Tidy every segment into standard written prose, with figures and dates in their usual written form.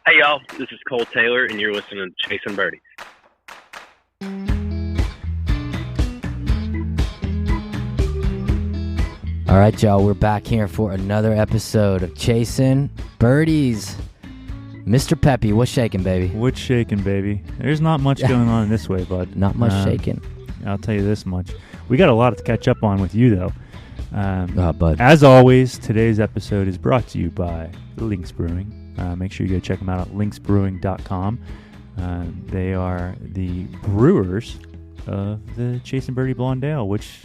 Hey y'all, this is Cole Taylor, and you're listening to Chasin' Birdies. All right, y'all, we're back here for another episode of Chasin' Birdies. Mr. Peppy, what's shaking, baby? What's shaking, baby? There's not much going on this way, bud. Not much shaking. I'll tell you this much. We got a lot to catch up on with you, though. Bud. As always, today's episode is brought to you by Lynx Brewing. Make sure you go check them out at lynxbrewing.com. They are the brewers of the Chasin' Birdie Blonde Ale, which,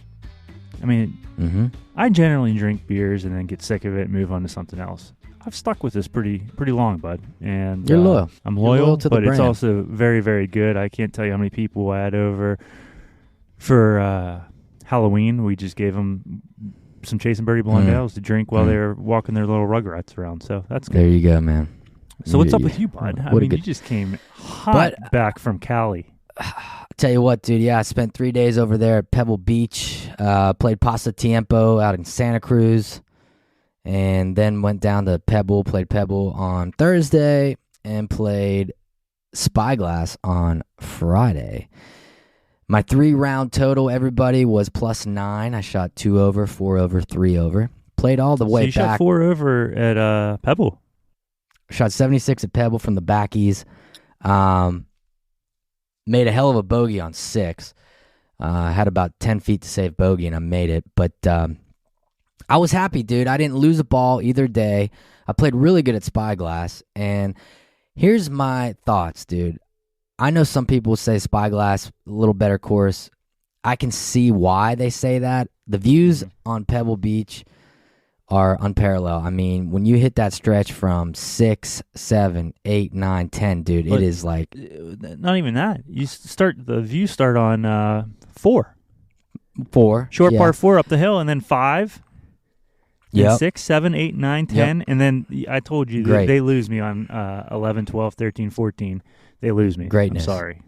I mean, I generally drink beers and then get sick of it and move on to something else. I've stuck with this pretty long, bud. And you're loyal. I'm loyal to the but brand. It's also very, very good. I can't tell you how many people I had over for Halloween. We just gave them some Chasin' Birdie Blonde Ales to drink while they were walking their little rugrats around. So that's good. There you go, man. So what's up with you, bud? I mean, you just came hot back from Cali. Tell you what, dude. Yeah, I spent 3 days over there at Pebble Beach. Played Pasa Tiempo out in Santa Cruz, and then went down to Pebble. Played Pebble on Thursday and played Spyglass on Friday. My 3-round total, everybody, was +9. I shot 2 over, 4 over, 3 over. Played all the way you back. Shot 4 over at Pebble. Shot 76 at Pebble from the backies. Made a hell of a bogey on 6. Had about 10 feet to save bogey, and I made it. But I was happy, dude. I didn't lose a ball either day. I played really good at Spyglass. And here's my thoughts, dude. I know some people say Spyglass, a little better course. I can see why they say that. The views on Pebble Beach are unparalleled. I mean, when you hit that stretch from 6, 7, 8, 9, 10, dude, but it is like... Not even that. The views start on 4. 4. Short par 4 up the hill, and then 5. Yeah. 6, 7, 8, 9, 10. Yep. And then I told you they lose me on 11, 12, 13, 14. They lose me. Greatness. I'm sorry.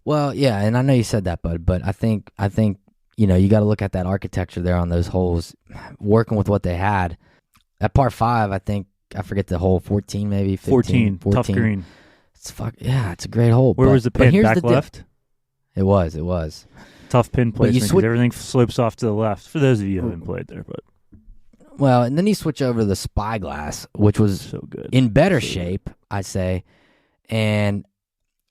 Well, yeah, and I know you said that, bud, but I think you know, you got to look at that architecture there on those holes, working with what they had. At par 5, I forget the hole, 14 maybe, 15, 14. Tough green. It's a great hole. Where was the pin? Back left? It was. Tough pin placement because everything slopes off to the left, for those of you who haven't played there. But well, and then you switch over to the Spyglass, which was so good. In better shape, I'd say. And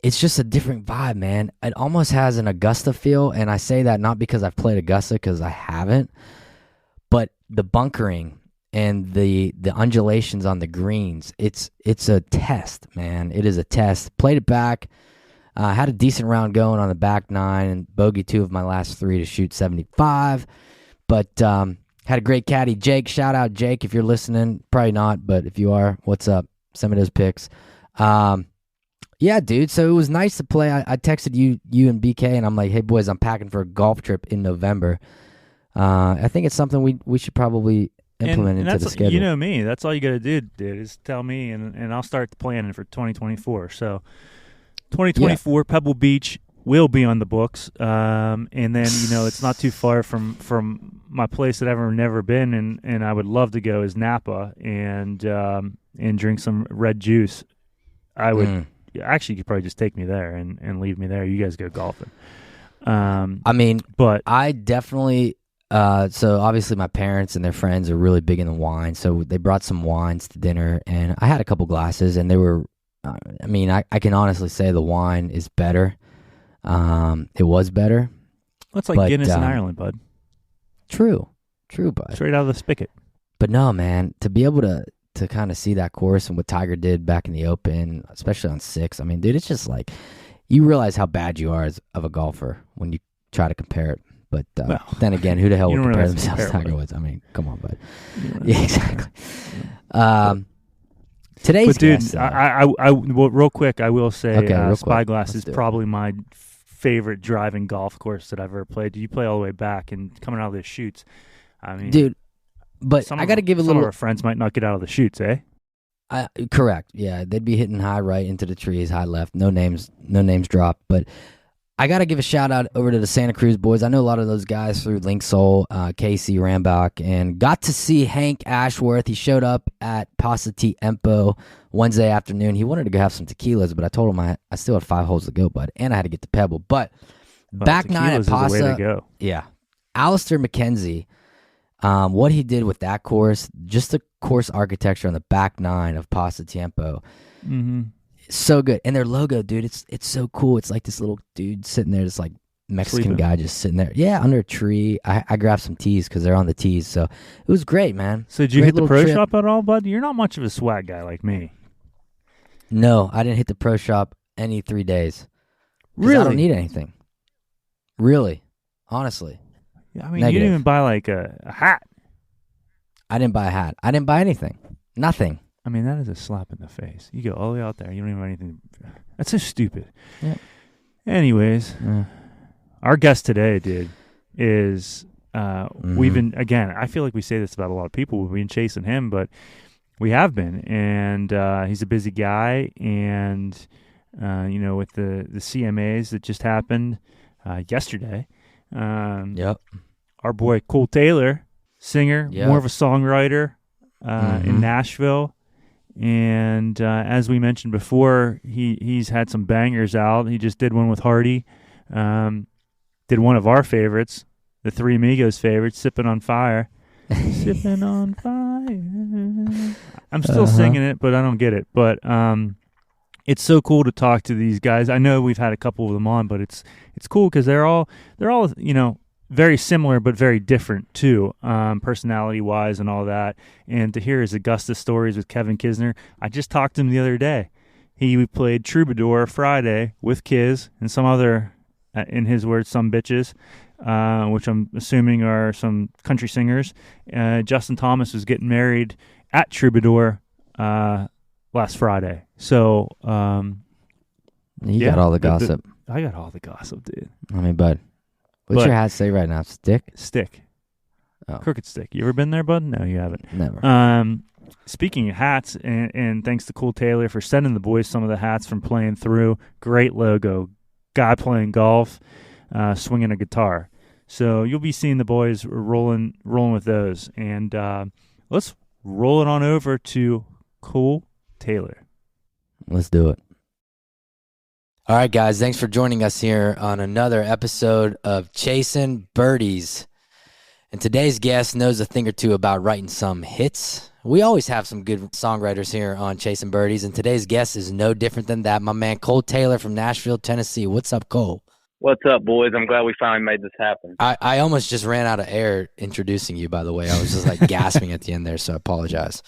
it's just a different vibe, man. It almost has an Augusta feel, and I say that not because I've played Augusta, because I haven't, but the bunkering and the undulations on the greens, it's a test, man. It is a test. Played it back, had a decent round going on the back 9, and bogey 2 of my last 3 to shoot 75, but had a great caddy, Jake. Shout out, Jake, if you're listening. Probably not, but if you are, what's up? Send me those pics. Yeah, dude, so it was nice to play. I texted you and BK, and I'm like, hey, boys, I'm packing for a golf trip in November. I think it's something we should probably implement into the schedule. You know me. That's all you got to do, dude, is tell me, and I'll start the planning for 2024. So 2024, Pebble Beach will be on the books. And then, you know, it's not too far from my place that I've never been, and I would love to go is Napa and drink some red juice. I would... Actually, you could probably just take me there and leave me there. You guys go golfing. I mean, but I definitely. So obviously, my parents and their friends are really big in the wine. So they brought some wines to dinner, and I had a couple glasses, and they were. I mean, I can honestly say the wine is better. It was better. That's like Guinness in Ireland, bud. True, bud. Straight out of the spigot. But no, man, to be able to kind of see that course and what Tiger did back in the Open, especially on 6. I mean, dude, it's just like you realize how bad you are of a golfer when you try to compare it. But then again, who the hell would compare themselves to Tiger Woods? I mean, come on, bud. Yeah, exactly. Today's guest, well, real quick, I will say Spyglass is quick. probably my favorite driving golf course that I've ever played. You play all the way back and coming out of the chutes. I mean, dude. But I got to give a little. Some of our friends might not get out of the chutes, eh? Correct. Yeah, they'd be hitting high right into the trees, high left. No names dropped. But I got to give a shout out over to the Santa Cruz boys. I know a lot of those guys through Link Soul, Casey Rambach, and got to see Hank Ashworth. He showed up at Pasta Tiempo Wednesday afternoon. He wanted to go have some tequilas, but I told him I still had 5 holes to go, bud, and I had to get to Pebble. But back 9 at Pasta, is the way to go. Yeah. Alistair McKenzie, what he did with that course, just the course architecture on the back 9 of Pasta Tiempo. Mm-hmm. So good. And their logo, dude, it's so cool. It's like this little dude sitting there, this like Mexican guy just sitting there. Yeah, under a tree. I grabbed some tees because they're on the tees. So it was great, man. So did you Great hit the little pro trip. shop at all, bud? You're not much of a swag guy like me. No, I didn't hit the pro shop any 3 days. Really? I don't need anything. Really. Honestly. Yeah, I mean, Negative. you didn't even buy like a hat. I didn't buy a hat. I didn't buy anything. Nothing. I mean, that is a slap in the face. You go all the way out there. You don't even have anything. That's so stupid. Yeah. Anyways, our guest today, dude, is we've been, again, I feel like we say this about a lot of people. We've been chasing him, but we have been. And he's a busy guy. And, with the CMAs that just happened yesterday, Yep. our boy Cole Taylor, singer, more of a songwriter in Nashville. And as we mentioned before, he's had some bangers out. He just did one with Hardy. Did one of our favorites, the Three Amigos favorites, Sippin' on Fire. Sippin' on Fire. I'm still singing it, but I don't get it. But it's so cool to talk to these guys. I know we've had a couple of them on, but it's cool because they're all very similar but very different too, personality-wise and all that. And to hear his Augusta stories with Kevin Kisner, I just talked to him the other day. He played Troubadour Friday with Kiz and some other, in his words, some bitches, which I'm assuming are some country singers. Justin Thomas was getting married at Troubadour last Friday. So, You got all the gossip. I got all the gossip, dude. I mean, bud. What's your hat say right now? Stick? Stick. Oh. Crooked Stick. You ever been there, bud? No, you haven't. Never. Speaking of hats, and thanks to Cole Taylor for sending the boys some of the hats from playing through. Great logo. Guy playing golf, swinging a guitar. So you'll be seeing the boys rolling with those. And let's roll it on over to Cole Taylor. Let's do it. All right, guys, thanks for joining us here on another episode of Chasin' Birdies. And today's guest knows a thing or two about writing some hits. We always have some good songwriters here on Chasin' Birdies, and today's guest is no different than that. My man, Cole Taylor from Nashville, Tennessee. What's up, Cole? What's up, boys? I'm glad we finally made this happen. I almost just ran out of air introducing you, by the way. I was just like gasping at the end there, so I apologize.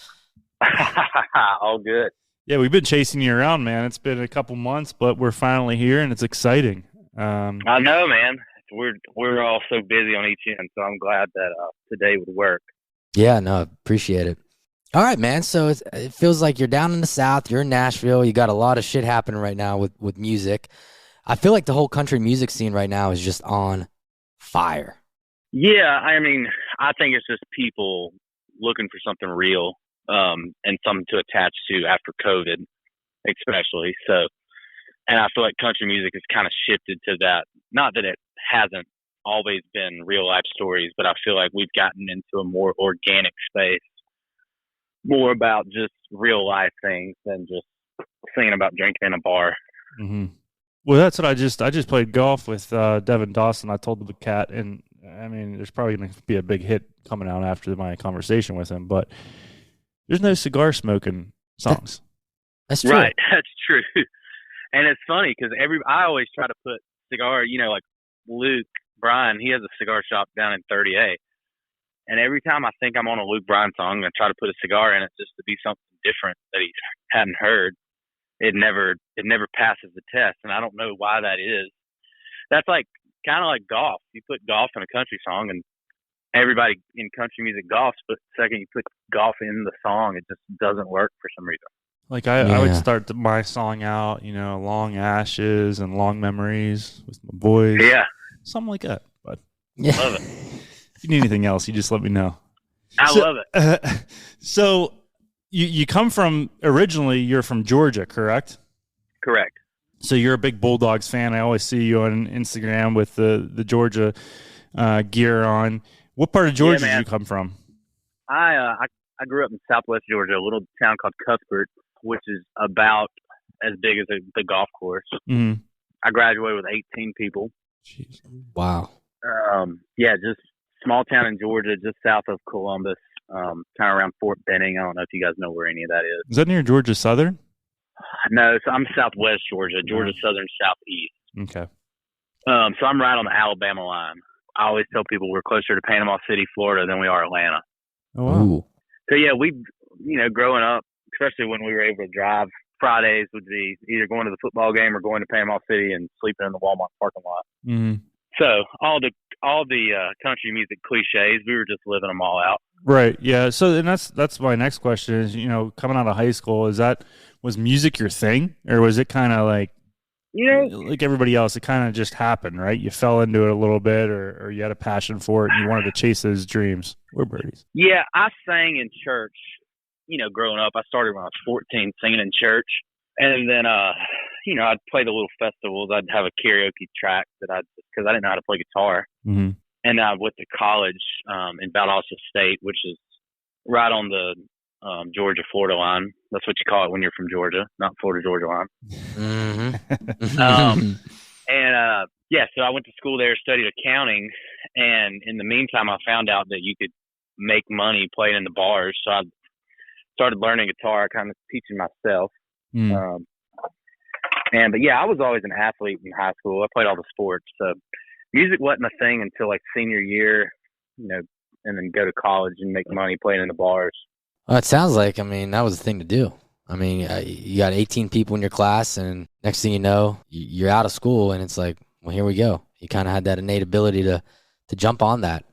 All good. Yeah, we've been chasing you around, man. It's been a couple months, but we're finally here, and it's exciting. I know, man. We're all so busy on each end, so I'm glad that today would work. Yeah, no, appreciate it. All right, man. So it feels like you're down in the South. You're in Nashville. You got a lot of shit happening right now with music. I feel like the whole country music scene right now is just on fire. Yeah, I mean, I think it's just people looking for something real. And something to attach to after COVID, especially. So, and I feel like country music has kind of shifted to that. Not that it hasn't always been real life stories, but I feel like we've gotten into a more organic space, more about just real life things than just singing about drinking in a bar. Mm-hmm. Well, that's what I just played golf with Devin Dawson. I told the cat, and I mean, there's probably going to be a big hit coming out after my conversation with him, but there's no cigar smoking songs. That's true. Right, that's true. And it's funny because I always try to put cigar, like Luke Bryan, he has a cigar shop down in 30A. And every time I think I'm on a Luke Bryan song, I try to put a cigar in it just to be something different that he hadn't heard. It never passes the test, and I don't know why that is. That's like kind of like golf. You put golf in a country song, and everybody in country music golfs, but the second you put golf in the song, it just doesn't work for some reason. Like I would start my song out, Long Ashes and Long Memories with my boys. Yeah. Something like that. But Yeah. Love it. if you need anything else, you just let me know. I love it. So you come from, originally you're from Georgia, correct? Correct. So you're a big Bulldogs fan. I always see you on Instagram with the Georgia gear on. What part of Georgia did you come from? I grew up in Southwest Georgia, a little town called Cuthbert, which is about as big as the golf course. Mm-hmm. I graduated with 18 people. Jeez. Wow. Just small town in Georgia, just south of Columbus, kind of around Fort Benning. I don't know if you guys know where any of that is. Is that near Georgia Southern? No, so I'm Southwest Georgia, Georgia Southern, Southeast. Okay. So I'm right on the Alabama line. I always tell people we're closer to Panama City, Florida than we are Atlanta. Oh, wow. Ooh. So yeah, growing up, especially when we were able to drive, Fridays would be either going to the football game or going to Panama City and sleeping in the Walmart parking lot. Mm-hmm. So all the country music cliches, we were just living them all out. Right. Yeah. So, and that's my next question is, coming out of high school, was music your thing, or was it kind of like, like everybody else, it kind of just happened, right? You fell into it a little bit, or you had a passion for it and you wanted to chase those dreams. We're Birdies. Yeah. I sang in church, growing up. I started when I was 14 singing in church. And then, I'd play the little festivals. I'd have a karaoke track because I didn't know how to play guitar. Mm-hmm. And I went to college in Valdosta State, which is right on the Georgia-Florida line. That's what you call it when you're from Georgia, not Florida-Georgia line. Mm-hmm. So I went to school there, studied accounting. And in the meantime, I found out that you could make money playing in the bars. So I started learning guitar, kind of teaching myself. Mm. I was always an athlete in high school. I played all the sports. So music wasn't a thing until like senior year, and then go to college and make money playing in the bars. Well, it sounds like, that was the thing to do. You got 18 people in your class, and next thing you know, you're out of school, and it's like, well, here we go. You kind of had that innate ability to jump on that.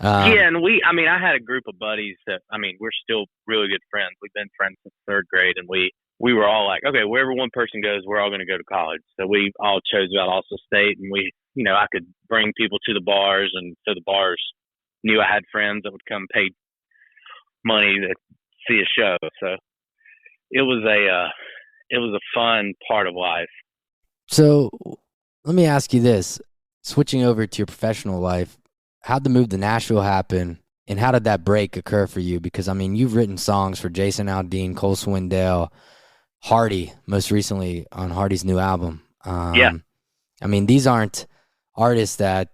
And I had a group of buddies that, we're still really good friends. We've been friends since third grade, and we were all like, okay, wherever one person goes, we're all going to go to college. So we all chose Valdosta State, and I could bring people to the bars, and so the bars knew I had friends that would come pay money to see a show. So it was a fun part of life. So let me ask you this: switching over to your professional life, how'd the move to Nashville happen, and how did that break occur for you? Because you've written songs for Chasin, Aldean, Cole Swindell, Hardy, most recently on Hardy's new album. These aren't artists that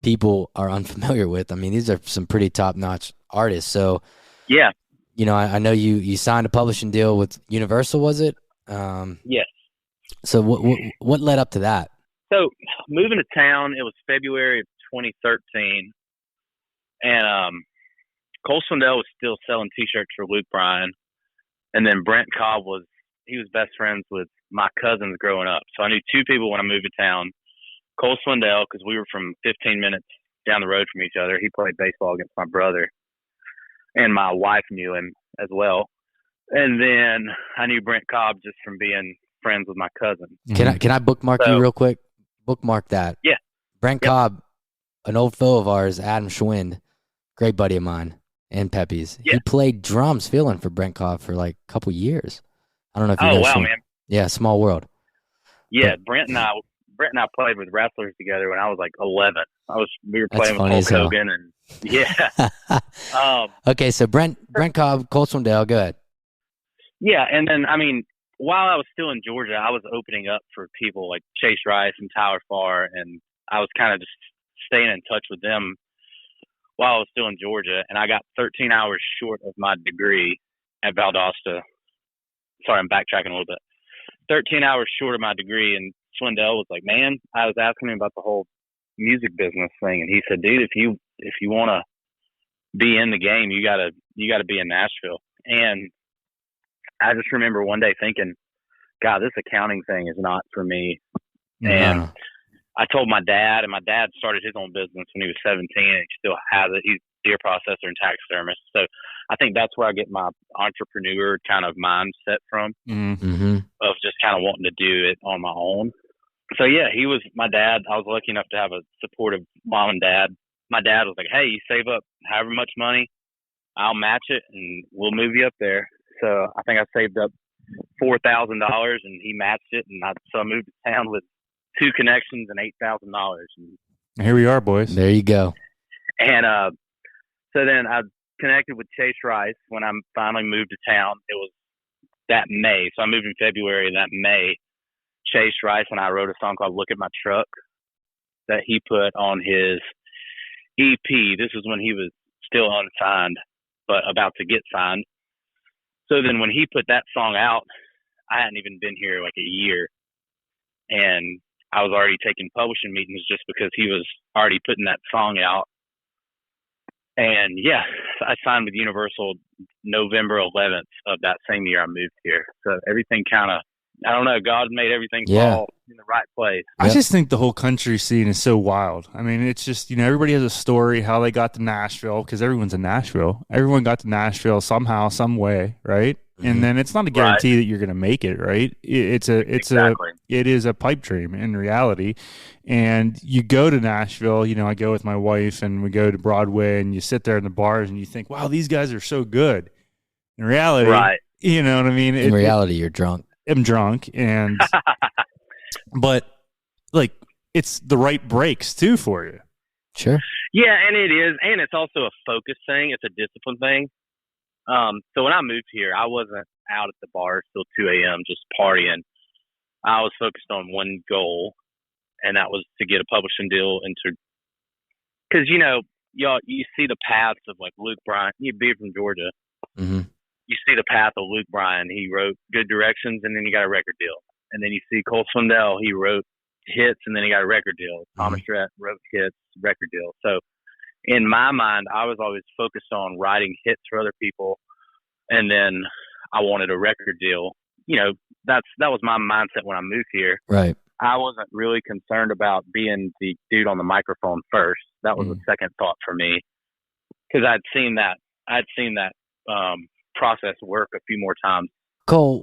people are unfamiliar with. These are some pretty top-notch artists. So, yeah, I know you signed a publishing deal with Universal, was it? Yes. So what led up to that? So moving to town, it was February of 2013, and Cole Swindell was still selling T-shirts for Luke Bryan, and then Brent Cobb he was best friends with my cousins growing up. So I knew two people when I moved to town. Cole Swindell, because we were from 15 minutes down the road from each other. He played baseball against my brother. And my wife knew him as well. And then I knew Brent Cobb just from being friends with my cousin. Can I bookmark you real quick? Bookmark that. Yeah. Brent Cobb, an old foe of ours, Adam Schwind, great buddy of mine, and Pepe's. Yeah. He played drums filling for Brent Cobb for like a couple years. I don't know if you know. Oh, wow, man. Yeah, small world. Yeah, but Brent and I played with wrestlers together when I was like 11. We were playing with Hulk Hogan, and yeah. Okay, so Brent Cobb, Cole Swindell, go ahead. Yeah, and then while I was still in Georgia, I was opening up for people like Chase Rice and Tyler Farr, and I was kind of just staying in touch with them while I was still in Georgia, and I got 13 hours short of my degree at Valdosta. Sorry, I'm backtracking a little bit. 13 hours short of my degree, and Swindell was like, man, I was asking him about the whole music business thing, and he said, dude, if you want to be in the game, you gotta be in Nashville. And I just remember one day thinking, God, this accounting thing is not for me. Mm-hmm. And I told my dad, and my dad started his own business when he was 17, and he still has it. He's a deer processor and taxidermist. So I think that's where I get my entrepreneur kind of mindset from, of just kind of wanting to do it on my own. So yeah, he was my dad. I was lucky enough to have a supportive mom and dad. My dad was like, hey, you save up however much money, I'll match it and we'll move you up there. So I think I saved up $4,000, and he matched it, and so I moved to town with 2 connections and $8,000. Here we are, boys. There you go. And so then I connected with Chase Rice when I finally moved to town. It was that May, so I moved in February. That May, Chase Rice and I wrote a song called "Look at My Truck" that he put on his EP. This was when he was still unsigned, but about to get signed. So then when he put that song out, I hadn't even been here like a year, and I was already taking publishing meetings just because he was already putting that song out. And yeah, I signed with Universal November 11th of that same year I moved here. So everything kind of, I don't know, God made everything fall in the right place. I just think the whole country scene is so wild. I mean, it's just, everybody has a story how they got to Nashville, because everyone's in Nashville. Everyone got to Nashville somehow, some way, right? Mm-hmm. And then it's not a guarantee that you're going to make it, right? It is a pipe dream in reality. And you go to Nashville, I go with my wife and we go to Broadway, and you sit there in the bars and you think, wow, these guys are so good. In reality, you know what I mean? In reality, you're drunk. I'm drunk, and but like it's the right breaks too for you. Sure. Yeah, and it is, and it's also a focus thing. It's a discipline thing. So when I moved here, I wasn't out at the bar till 2 a.m. just partying. I was focused on one goal, and that was to get a publishing deal because y'all, you see the paths of like Luke Bryan. You'd be from Georgia. Mm-hmm. You see the path of Luke Bryan. He wrote Good Directions, and then he got a record deal. And then you see Cole Swindell. He wrote hits, and then he got a record deal. Mm-hmm. Thomas Rhett wrote hits, record deal. So in my mind, I was always focused on writing hits for other people, and then I wanted a record deal. That was my mindset when I moved here. Right. I wasn't really concerned about being the dude on the microphone first. That was a second thought for me, because I'd seen that process work a few more times. Cole,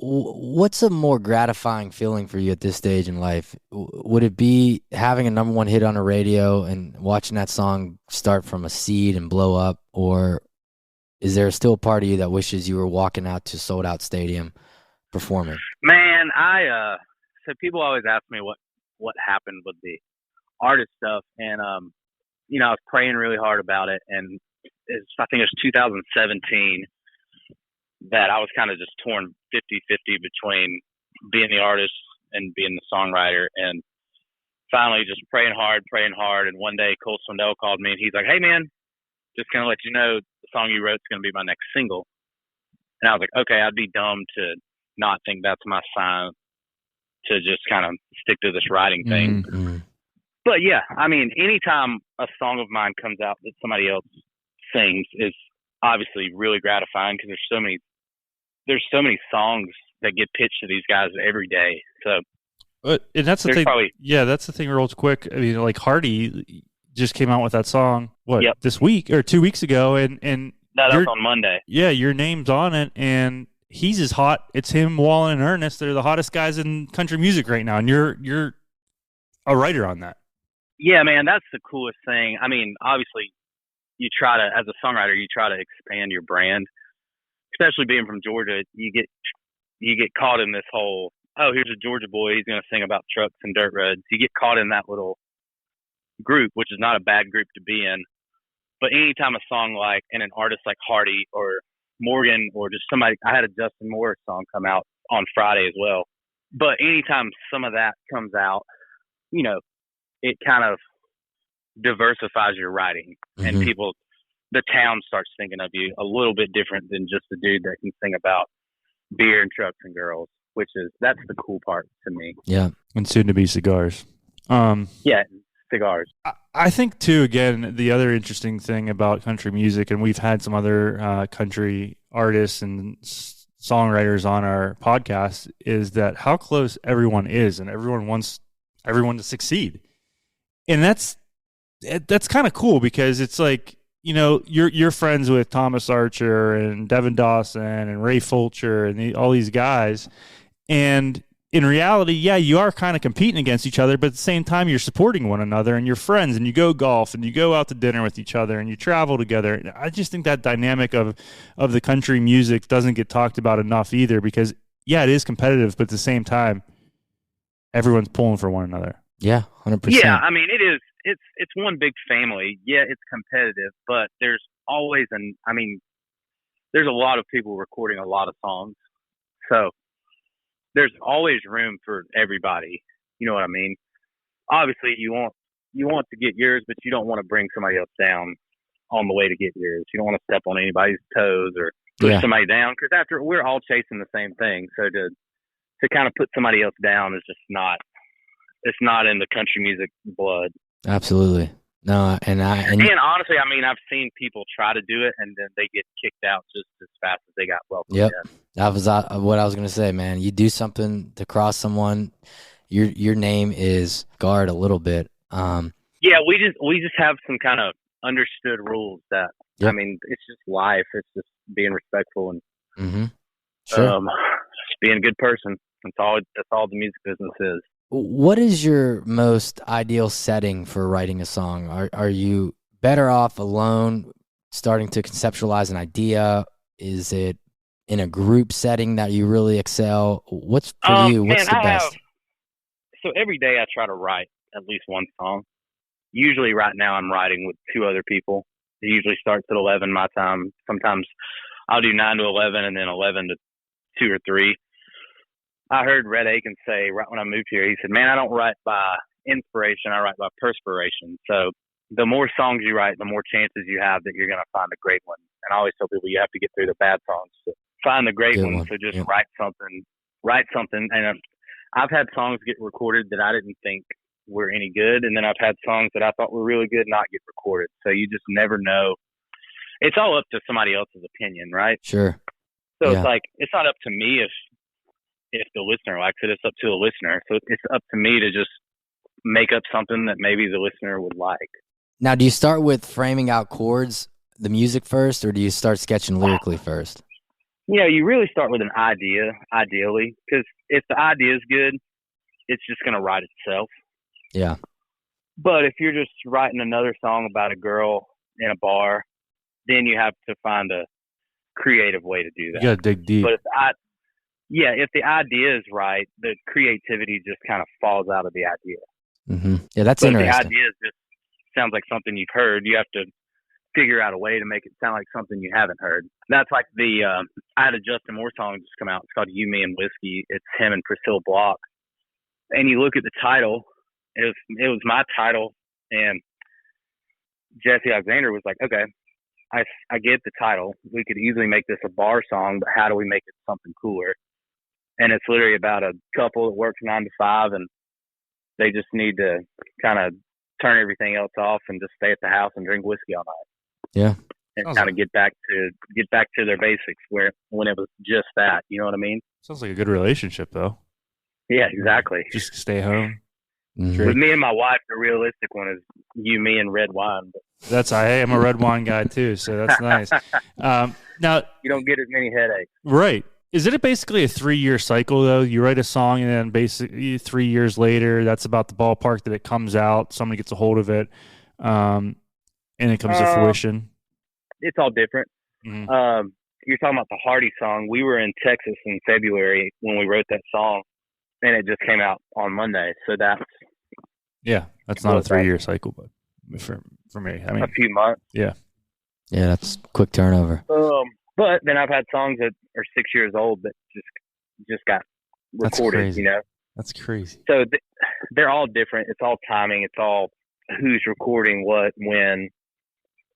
what's a more gratifying feeling for you at this stage in life? Would it be having a number 1 hit on the radio and watching that song start from a seed and blow up, or is there still a part of you that wishes you were walking out to sold out stadium performing? Man, so people always ask me what happened with the artist stuff, and I was praying really hard about it, and I think it was 2017 that I was kind of just torn 50-50 between being the artist and being the songwriter, and finally just praying hard. And one day Cole Swindell called me, and he's like, "Hey man, just gonna let you know the song you wrote is gonna be my next single." And I was like, okay, I'd be dumb to not think that's my sign to just kind of stick to this writing thing. Mm-hmm. But yeah, I mean, anytime a song of mine comes out that somebody else sings is obviously really gratifying, because there's so many songs that get pitched to these guys every day. So, and that's the thing. That's the thing. Real quick, I mean, like Hardy just came out with that song this week or 2 weeks ago, and no, that was on Monday. Yeah, your name's on it, and he's as hot. It's him, Wallen, and Ernest. They're the hottest guys in country music right now, and you're a writer on that. Yeah, man, that's the coolest thing. I mean, obviously, you try to, as a songwriter, you try to expand your brand. Especially being from Georgia, you get caught in this whole, oh, here's a Georgia boy, he's going to sing about trucks and dirt roads. You get caught in that little group, which is not a bad group to be in. But anytime a song and an artist like Hardy or Morgan or just somebody, I had a Justin Moore song come out on Friday as well. But anytime some of that comes out, it kind of diversifies your writing, and the town starts thinking of you a little bit different than just a dude that can sing about beer and trucks and girls, that's the cool part to me. Yeah. And soon to be cigars. Yeah, cigars. I think too, again, the other interesting thing about country music, and we've had some other country artists and songwriters on our podcast, is that how close everyone is, and everyone wants everyone to succeed. And that's kind of cool, because it's like, you're friends with Thomas Archer and Devin Dawson and Ray Fulcher and all these guys. And in reality, yeah, you are kind of competing against each other, but at the same time, you're supporting one another, and you're friends, and you go golf, and you go out to dinner with each other, and you travel together. And I just think that dynamic of the country music doesn't get talked about enough either, because yeah, it is competitive, but at the same time, everyone's pulling for one another. Yeah, 100%. Yeah, I mean, it is. It's one big family. Yeah, it's competitive, but there's always there's a lot of people recording a lot of songs, so there's always room for everybody. You know what I mean? Obviously, you want to get yours, but you don't want to bring somebody else down on the way to get yours. You don't want to step on anybody's toes or push somebody down, because after we're all chasing the same thing. So to kind of put somebody else down is just not. It's not in the country music blood. Absolutely. No, and honestly, I mean, I've seen people try to do it and then they get kicked out just as fast as they got welcomed in. That was what I was going to say, man. You do something to cross someone, your name is guard a little bit. Yeah, we just have some kind of understood rules that I mean, it's just life. It's just being respectful and just being a good person. That's all the music business is. What is your most ideal setting for writing a song? Are you better off alone, starting to conceptualize an idea? Is it in a group setting that you really excel? What's for you? What's the best? So every day I try to write at least one song. Usually right now I'm writing with 2 other people. It usually starts at 11 my time. Sometimes I'll do 9 to 11 and then 11 to 2 or 3. I heard Red Aiken say right when I moved here, he said, man, I don't write by inspiration, I write by perspiration. So the more songs you write, the more chances you have that you're going to find a great one. And I always tell people you have to get through the bad songs to find the great one. So just write something. And I've had songs get recorded that I didn't think were any good. And then I've had songs that I thought were really good not get recorded. So you just never know. It's all up to somebody else's opinion, right? Sure. So it's like, it's not up to me if the listener likes it. It's up to the listener. So it's up to me to just make up something that maybe the listener would like. Now, do you start with framing out chords, the music first, or do you start sketching lyrically first? You really start with an idea, ideally, because if the idea is good, it's just going to write itself. Yeah. But if you're just writing another song about a girl in a bar, then you have to find a creative way to do that. You got to dig deep. But if the idea is right, the creativity just kind of falls out of the idea. Mm-hmm. Yeah, that's interesting. If the idea just sounds like something you've heard, you have to figure out a way to make it sound like something you haven't heard. That's like I had a Justin Moore song just come out. It's called You, Me, and Whiskey. It's him and Priscilla Block. And you look at the title, it was my title, and Jesse Alexander was like, okay, I get the title. We could easily make this a bar song, but how do we make it something cooler? And it's literally about a couple that works 9 to 5, and they just need to kind of turn everything else off and just stay at the house and drink whiskey all night. Yeah. And kind of get back to their basics when it was just that. You know what I mean? Sounds like a good relationship, though. Yeah, exactly. Just stay home. Mm-hmm. With me and my wife, the realistic one is you, me, and red wine. I am a red wine guy too, so that's nice. Now you don't get as many headaches, right? Is it basically a 3-year cycle though? You write a song and then basically 3 years later, that's about the ballpark that it comes out. Somebody gets a hold of it, and it comes to fruition. It's all different. Mm-hmm. You're talking about the Hardy song. We were in Texas in February when we wrote that song, and it just came out on Monday. So that's not a 3-year cycle, but for me, I mean, a few months. Yeah, that's quick turnover. But then I've had songs that are 6 years old that just got recorded. That's crazy. That's crazy. So they're all different. It's all timing. It's all who's recording what, when,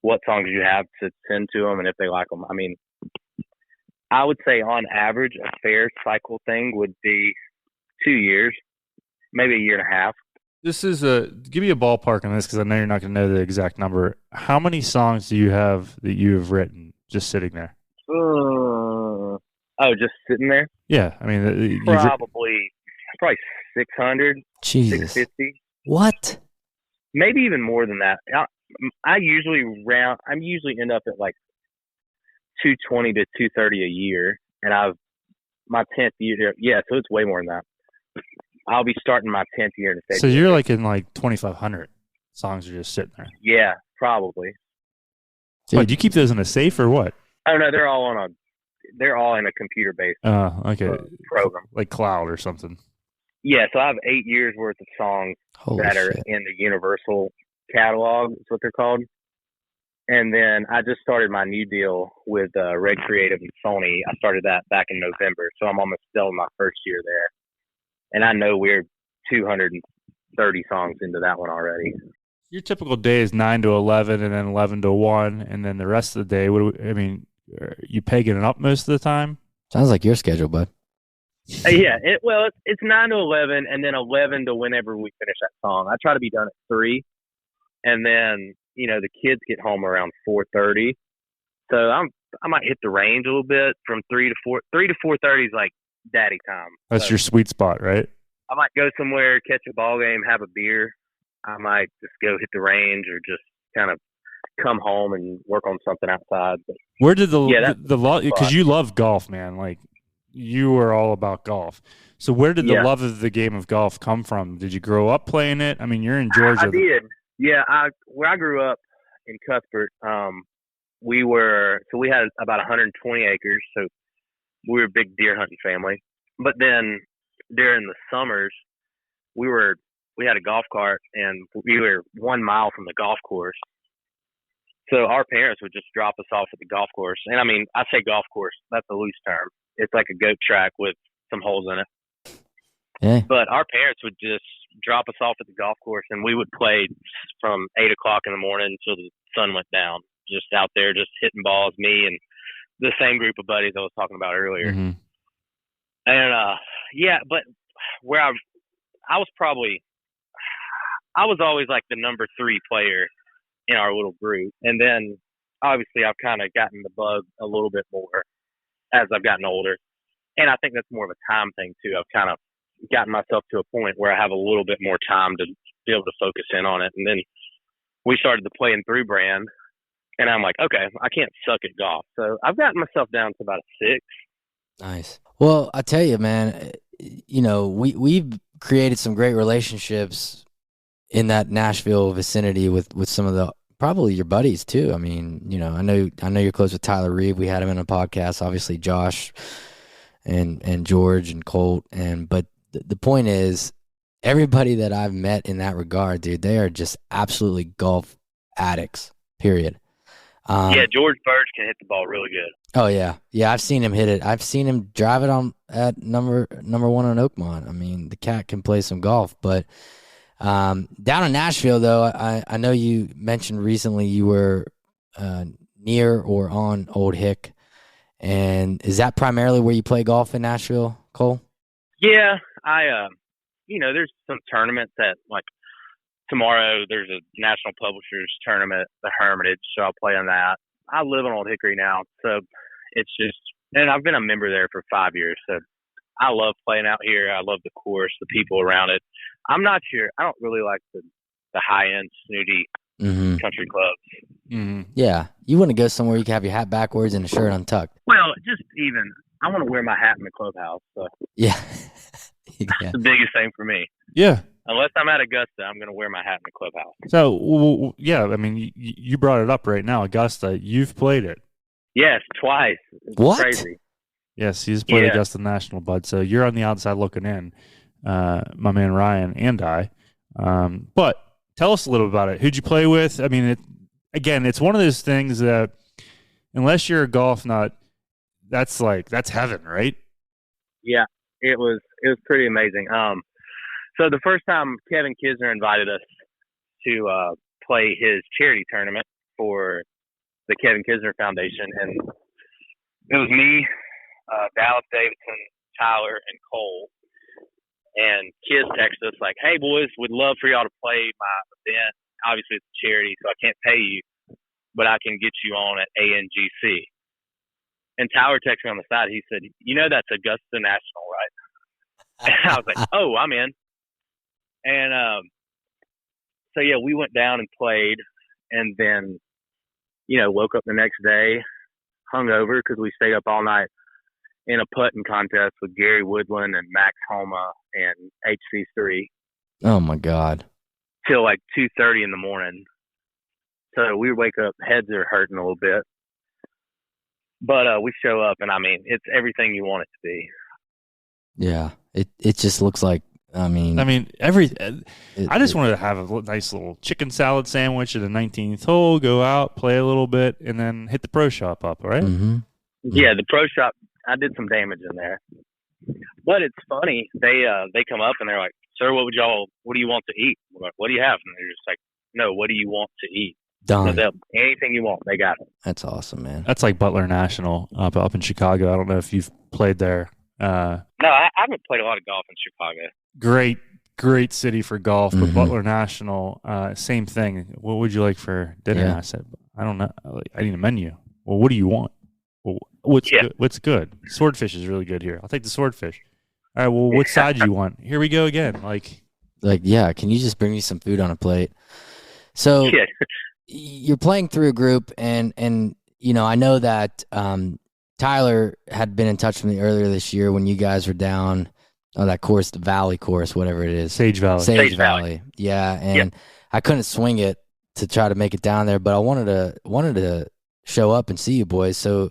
what songs you have to send to them, and if they like them. I mean, I would say on average, a fair cycle thing would be 2 years, maybe a year and a half. This is give me a ballpark on this because I know you're not going to know the exact number. How many songs do you have that you have written just sitting there? Just sitting there? Yeah, I mean, probably 600, Jesus. 650. What? Maybe even more than that. I usually end up at like 220 to 230 a year, and my 10th year. Yeah, so it's way more than that. I'll be starting my 10th year in the state. So you're like in like 2,500 songs are just sitting there. Yeah, probably. Dude, do you keep those in a safe or what? I don't know. They're all on they're all in a computer-based Okay. program. Like Cloud or something. Yeah, so I have 8 years worth of songs that are in the Universal catalog, is what they're called. And then I just started my new deal with Red Creative and Sony. I started that back in November, so I'm almost still in my first year there. And I know we're 230 songs into that one already. Your typical day is 9 to 11 and then 11 to 1, and then the rest of the day, are you pegging it up most of the time? Sounds like your schedule, bud. Yeah, it's 9 to 11, and then 11 to whenever we finish that song. I try to be done at 3, and then the kids get home around 4:30. So I might hit the range a little bit from 3 to 4. 3 to 4:30 is like daddy time. That's your sweet spot, right? I might go somewhere, catch a ball game, have a beer. I might just go hit the range or just kind of come home and work on something outside. But where did the love? Because you love golf, man. Like, you were all about golf. So where did the love of the game of golf come from? Did you grow up playing it? I mean, you're in Georgia. I did. Yeah, where I grew up in Cuthbert, we had about 120 acres, so we were a big deer hunting family. But then during the summers, we had a golf cart, and we were 1 mile from the golf course. So our parents would just drop us off at the golf course. And I mean, I say golf course, that's a loose term. It's like a goat track with some holes in it. Yeah. But our parents would just drop us off at the golf course, and we would play from 8 o'clock in the morning until the sun went down, just out there, just hitting balls, me and the same group of buddies I was talking about earlier. Mm-hmm. And, but where I was always like the number 3 player in our little group. And then obviously I've kind of gotten the bug a little bit more as I've gotten older. And I think that's more of a time thing too. I've kind of gotten myself to a point where I have a little bit more time to be able to focus in on it. And then we started the playing through brand, and I'm like, okay, I can't suck at golf. So I've gotten myself down to about a 6. Nice. Well, I tell you, man, we've created some great relationships in that Nashville vicinity with some of the probably your buddies too. I mean, I know you're close with Tyler Reeve. We had him in a podcast. Obviously, Josh and George and Colt. But the point is, everybody that I've met in that regard, dude, they are just absolutely golf addicts. Period. George Birch can hit the ball really good. Oh yeah, I've seen him hit it. I've seen him drive it on at number 1 on Oakmont. I mean, the cat can play some golf. But down in Nashville, though, I know you mentioned recently you were near or on Old Hick, and is that primarily where you play golf in Nashville, Cole? Yeah, there's some tournaments that, like, tomorrow there's a National Publishers tournament, the Hermitage, so I'll play on that. I live on Old Hickory now, so it's just, and I've been a member there for 5 years, so I love playing out here. I love the course, the people around it. I'm not sure. I don't really like the high-end, snooty country clubs. Mm-hmm. Yeah, you want to go somewhere you can have your hat backwards and a shirt untucked. Well, I want to wear my hat in the clubhouse. So. Yeah. That's the biggest thing for me. Yeah. Unless I'm at Augusta, I'm going to wear my hat in the clubhouse. So, I mean, you brought it up right now, Augusta. You've played it. Yes, twice. It's what? Crazy. Yes, he's played Augusta National, bud. So you're on the outside looking in, my man Ryan and I. But tell us a little about it. Who'd you play with? I mean, it's one of those things that unless you're a golf nut, that's heaven, right? Yeah, it was pretty amazing. So the first time Kevin Kisner invited us to play his charity tournament for the Kevin Kisner Foundation, and it was me, Dallas Davidson, Tyler, and Cole. And Kiz texted us like, "Hey boys, we'd love for y'all to play my event. Obviously it's a charity, so I can't pay you, but I can get you on at ANGC." And Tyler texted me on the side. He said, "That's Augusta National, right?" And I was like, "Oh, I'm in." And so yeah, we went down and played, and then woke up the next day hungover because we stayed up all night in a putting contest with Gary Woodland and Max Homa and HC3. Oh my God! Till like 2:30 in the morning. So we wake up, heads are hurting a little bit. But we show up, and I mean, it's everything you want it to be. Yeah, it just looks like. I mean, I just wanted to have a nice little chicken salad sandwich at the 19th hole, go out, play a little bit, and then hit the pro shop up. All right? Mm-hmm. Yeah, the pro shop. I did some damage in there, but it's funny. They come up and they're like, "Sir, what do you want to eat?" We're like, "What do you have?" And they're just like, "No, what do you want to eat?" Done. So anything you want, they got it. That's awesome, man. That's like Butler National up in Chicago. I don't know if you've played there. No, I haven't played a lot of golf in Chicago. Great city for golf, but Mm-hmm. Butler National, same thing. What would you like for dinner? Yeah. I said, I don't know. I need a menu. Well, what do you want? Well, what's good? Swordfish is really good here. I'll take the swordfish. All right. Well, what side do you want? Here we go again. Like, yeah. Can you just bring me some food on a plate? So you're playing through a group, and I know that Tyler had been in touch with me earlier this year when you guys were down on that course, the Valley course, whatever it is. Sage Valley. Yeah, and I couldn't swing it to try to make it down there, but I wanted to show up and see you boys. So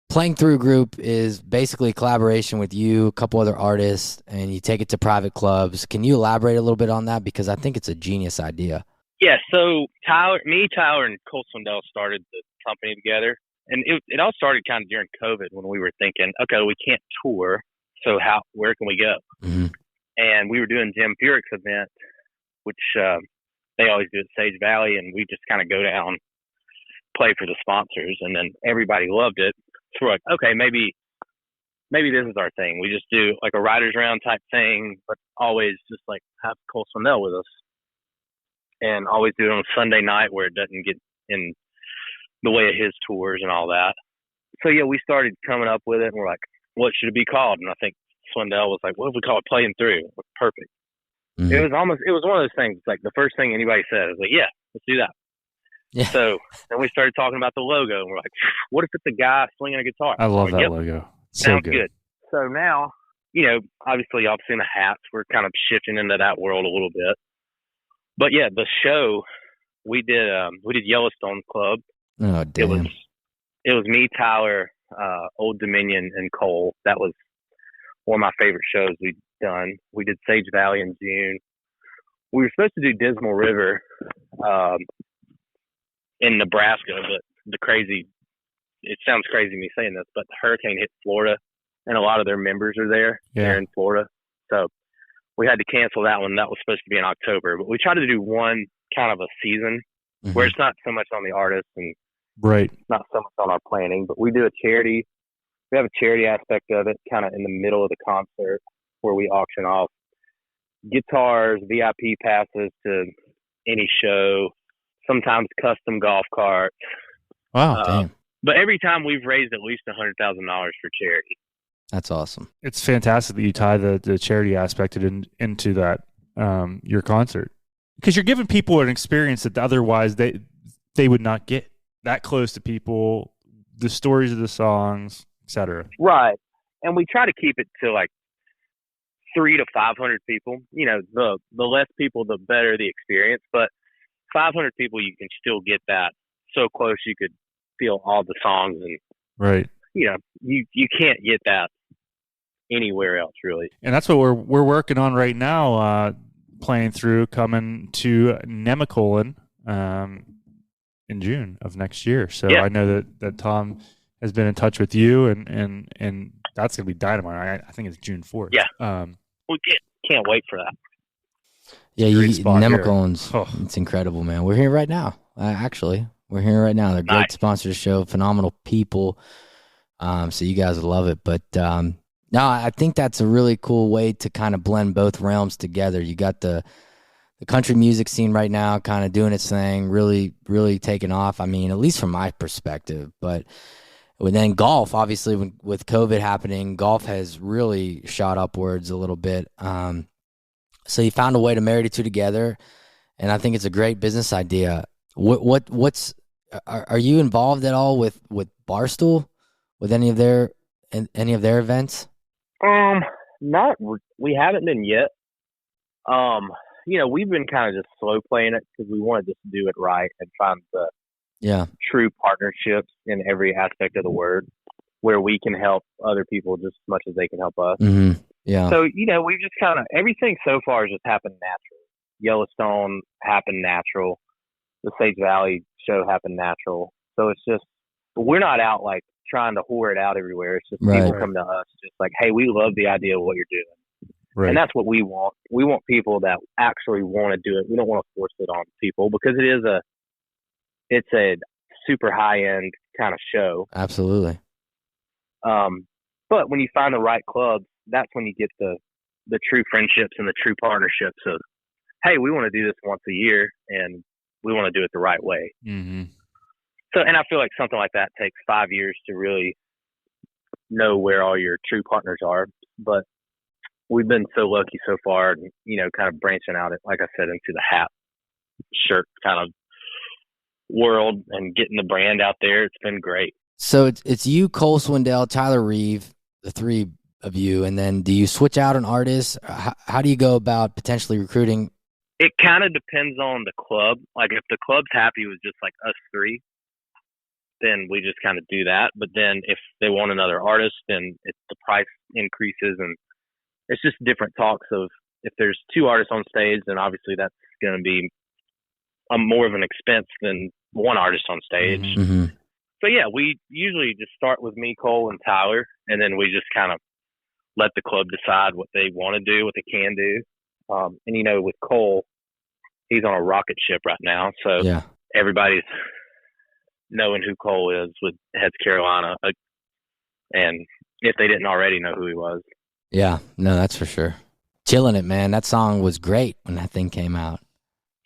playing through a group is basically a collaboration with you, a couple other artists, and you take it to private clubs. Can you elaborate a little bit on that? Because I think it's a genius idea. Yeah, so Tyler, and Cole Swindell started the company together. And it all started kind of during COVID when we were thinking, okay, we can't tour, so where can we go? Mm-hmm. And we were doing Jim Furyk's event, which they always do at Sage Valley, and we just kind of go down, play for the sponsors, and then everybody loved it. So we're like, okay, maybe this is our thing. We just do like a writer's round type thing, but always just like have Cole Swindell with us, and always do it on a Sunday night where it doesn't get in the way of his tours and all that. So yeah, we started coming up with it, and we're like, what should it be called? And I think Swindell was like, what if we call it Playing Through? Perfect. Mm-hmm. It was one of those things. It's like the first thing anybody said was like, yeah, let's do that. Yeah. So then we started talking about the logo, and we're like, what if it's a guy swinging a guitar? I love that yep, logo. So sounds good. So now, obviously y'all seen the hats. We're kind of shifting into that world a little bit. But yeah, the show we did Yellowstone Club. Oh, damn. It was me, Tyler, Old Dominion, and Cole. That was one of my favorite shows we've done. We did Sage Valley in June. We were supposed to do Dismal River in Nebraska, but it sounds crazy me saying this, but the hurricane hit Florida, and a lot of their members are there. Yeah. They're in Florida. So we had to cancel that one. That was supposed to be in October. But we tried to do one kind of a season Mm-hmm. where it's not so much on the artist and Right. not so much on our planning, but we do a charity. We have a charity aspect of it kind of in the middle of the concert where we auction off guitars, VIP passes to any show, sometimes custom golf carts. Wow. Damn. But every time we've raised at least $100,000 for charity. That's awesome. It's fantastic that you tie the charity aspect into that your concert, because you're giving people an experience that otherwise they would not get, that close to people, the stories of the songs, etc. Right. And we try to keep it to like 300 to 500 people. The less people, the better the experience. But 500 people, you can still get that so close you could feel all the songs. And, right. You can't get that anywhere else, really. And that's what we're working on right now, playing through, coming to Nemacolin in June of next year. So yeah. I know that Tom has been in touch with you, and that's going to be dynamite. I think it's June 4th. Yeah. We can't wait for that. Yeah, Nemacolin's, it's incredible, man. We're here right now. Actually, we're here right now. They're great nice. Sponsors of the show, phenomenal people. So you guys will love it. But no, I think that's a really cool way to kind of blend both realms together. You got the country music scene right now kind of doing its thing, really, really taking off. I mean, at least from my perspective. But then golf, obviously, with COVID happening, golf has really shot upwards a little bit. So you found a way to marry the two together, and I think it's a great business idea. Are you involved at all with Barstool, with any of their events? We haven't been yet. We've been kind of just slow playing it because we wanted to do it right and find the Yeah. true partnerships in every aspect of the word, where we can help other people just as much as they can help us. Mm-hmm. Yeah. So, we've just kind of, everything so far has just happened natural. Yellowstone happened natural. The Sage Valley show happened natural. So it's just, we're not out like trying to whore it out everywhere. It's just people come to us just like, hey, we love the idea of what you're doing. Right. And that's what we want. We want people that actually want to do it. We don't want to force it on people, because it's a super high end kind of show. Absolutely. But when you find the right clubs, that's when you get the true friendships and the true partnerships of, hey, we want to do this once a year and we want to do it the right way. Mm-hmm. So, and I feel like something like that takes 5 years to really know where all your true partners are. But we've been so lucky so far, kind of branching out, like I said, into the hat, shirt kind of world and getting the brand out there. It's been great. So it's you, Cole Swindell, Tyler Reeve, the three of you, and then do you switch out an artist? How do you go about potentially recruiting? It kind of depends on the club. Like if the club's happy with just like us three, then we just kind of do that. But then if they want another artist, then the price increases, and it's just different talks of, if there's two artists on stage, then obviously that's going to be more of an expense than one artist on stage. Mm-hmm. So yeah, we usually just start with me, Cole, and Tyler, and then we just kind of let the club decide what they want to do, what they can do. And with Cole, he's on a rocket ship right now, so yeah, everybody's knowing who Cole is with Heads Carolina, and if they didn't already know who he was. Yeah, no, that's for sure. Killing it, man. That song was great when that thing came out.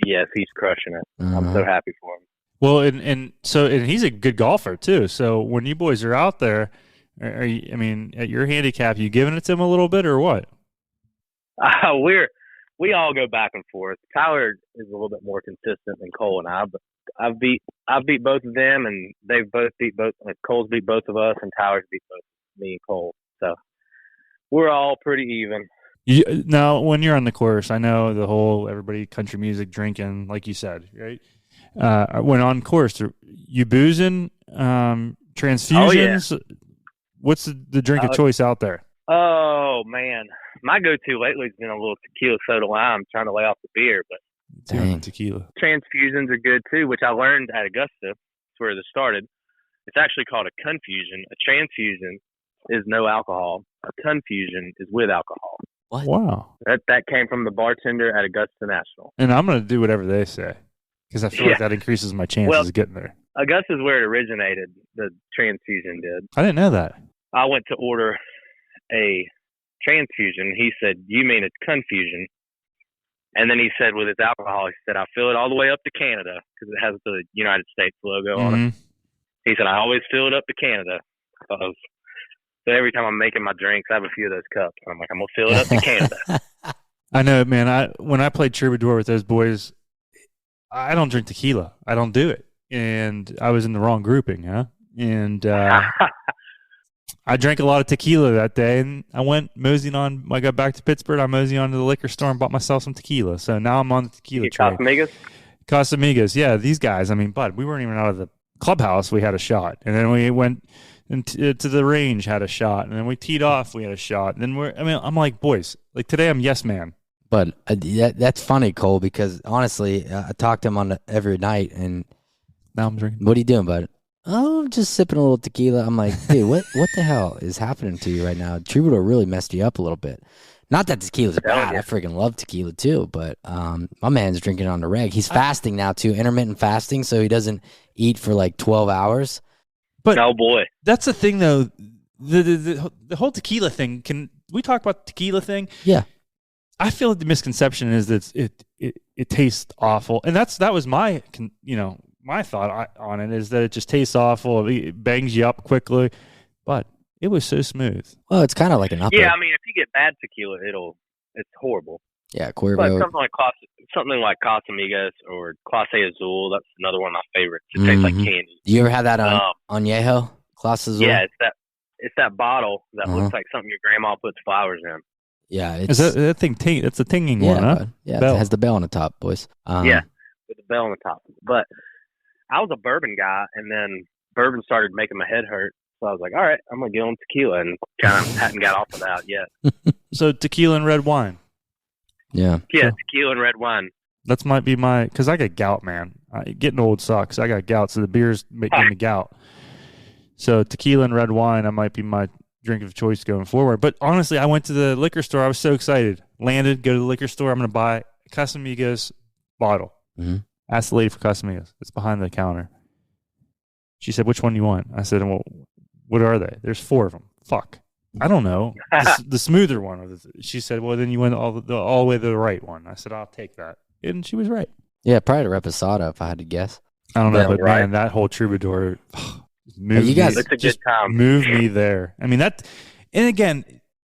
Yes, he's crushing it. I'm so happy for him. Well, and he's a good golfer too. So when you boys are out there, are you, at your handicap, you giving it to him a little bit or what? We all go back and forth. Tyler is a little bit more consistent than Cole and I, but I've beat both of them, and they've both beat both. Like Cole's beat both of us, and Tyler's beat both me and Cole. So we're all pretty even. Now, when you're on the course, I know the whole everybody country music drinking, like you said, right? When on course, you boozing, transfusions. Oh, yeah. What's the drink of choice out there? Oh man, my go-to lately has been a little tequila soda lime, trying to lay off the beer. But dang, tequila transfusions are good too, which I learned at Augusta. That's where this started. It's actually called a confusion. A transfusion is no alcohol. A confusion is with alcohol. What? Wow. That came from the bartender at Augusta National. And I'm going to do whatever they say, because I feel like that increases my chances of getting there. Augusta's where it originated. The transfusion did. I didn't know that. I went to order a transfusion. He said, "You mean a confusion?" And then he said, with his alcohol, he said, "I fill it all the way up to Canada," because it has the United States logo on it. He said, "I always fill it up to Canada." So every time I'm making my drinks, I have a few of those cups. I'm like, I'm going to fill it up to Canada. I know, man. When I played Troubadour with those boys, I don't drink tequila. I don't do it. And I was in the wrong grouping, huh? And I drank a lot of tequila that day, and I went moseying on. When I got back to Pittsburgh, I moseyed on to the liquor store and bought myself some tequila. So now I'm on the tequila train. Casamigos, yeah, these guys. Bud, we weren't even out of the clubhouse. We had a shot. And then we went to the range, had a shot, and then we teed off, we had a shot, and then I'm like, boys, like today I'm yes man. But that's funny, Cole, because honestly, I talk to him every night, and now I'm drinking. What are you doing, bud? Oh, I'm just sipping a little tequila. I'm like, dude, what the hell is happening to you right now? Troubadour really messed you up a little bit. Not that tequila's bad. I freaking love tequila too, but my man's drinking on the reg. He's fasting now too, intermittent fasting, so he doesn't eat for like 12 hours. But oh boy, that's the thing though. The whole tequila thing. Can we talk about the tequila thing? Yeah. I feel like the misconception is that it tastes awful, and that was my my thought on it, is that it just tastes awful. It bangs you up quickly, but it was so smooth. Well, it's kind of like an upper. Yeah, if you get bad tequila, it's horrible. Yeah, Cuervo. But something like Casamigos or Clase Azul, that's another one of my favorites. It tastes like candy. You ever had that on Yeho? Clase Azul? Yeah, it's that bottle that looks like something your grandma puts flowers in. Yeah, is that thing? It's a tinging one, huh? Yeah, bell. It has the bell on the top, boys. Yeah, with the bell on the top. But I was a bourbon guy, and then bourbon started making my head hurt. So I was like, all right, I'm gonna get on tequila, and kind of hadn't got off of that yet. So tequila and red wine. Yeah. Yeah, So tequila and red wine. that might be because I got gout, man. Getting old sucks. I got gout, so the beers give me gout. So tequila and red wine, that might be my drink of choice going forward. But honestly, I went to the liquor store. I was so excited. Landed, go to the liquor store. I'm going to buy Casamigos bottle. Mm-hmm. Asked the lady for Casamigos. It's behind the counter. She said, which one do you want? I said, well, what are they? There's 4 of them. Fuck. I don't know. The smoother one. She said, well, then you went all the way to the right one. I said, I'll take that. And she was right. Yeah, probably to Reposado, if I had to guess. I don't know, but right. man, that whole troubadour moved you guys, it's a good time. Moved me there. I mean, and again,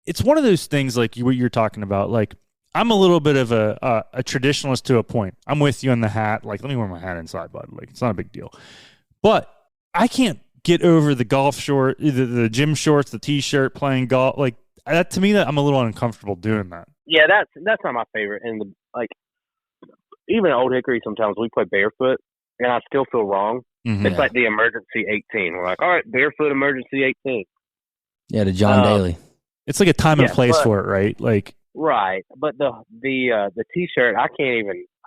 it's one of those things like what you're talking about. Like, I'm a little bit of a traditionalist to a point. I'm with you on the hat. Like, let me wear my hat inside, bud. Like, it's not a big deal. But I can't get over the golf short, the gym shorts, the T-shirt, playing golf. Like, that to me, that I'm a little uncomfortable doing that. Yeah, that's not my favorite. And even Old Hickory, sometimes we play barefoot, and I still feel wrong. Mm-hmm. It's like the emergency 18. We're like, all right, barefoot emergency 18. Yeah, to John Daly. It's like a time and place for it, right? Like, right. But the T-shirt, I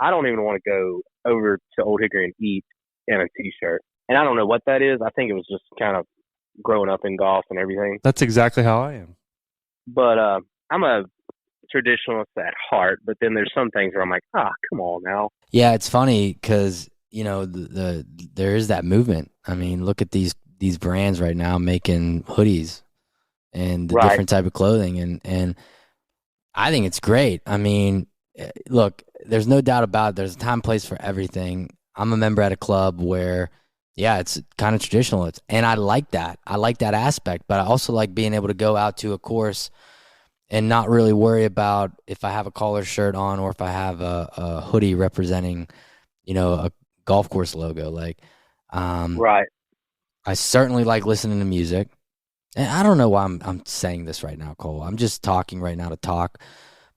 don't even want to go over to Old Hickory and eat in a T-shirt. And I don't know what that is. I think it was just kind of growing up in golf and everything. That's exactly how I am. But I'm a traditionalist at heart, but then there's some things where I'm like, come on now. Yeah, it's funny because, you know, there is that movement. I mean, look at these brands right now making hoodies and the different type of clothing. And I think it's great. I mean, look, there's no doubt about it. There's a time and place for everything. I'm a member at a club where, yeah, it's kind of traditional. And I like that. I like that aspect. But I also like being able to go out to a course and not really worry about if I have a collar shirt on or if I have a hoodie representing, you know, a golf course logo. Like, Right. I certainly like listening to music. And I don't know why I'm saying this right now, Cole. I'm just talking right now to talk.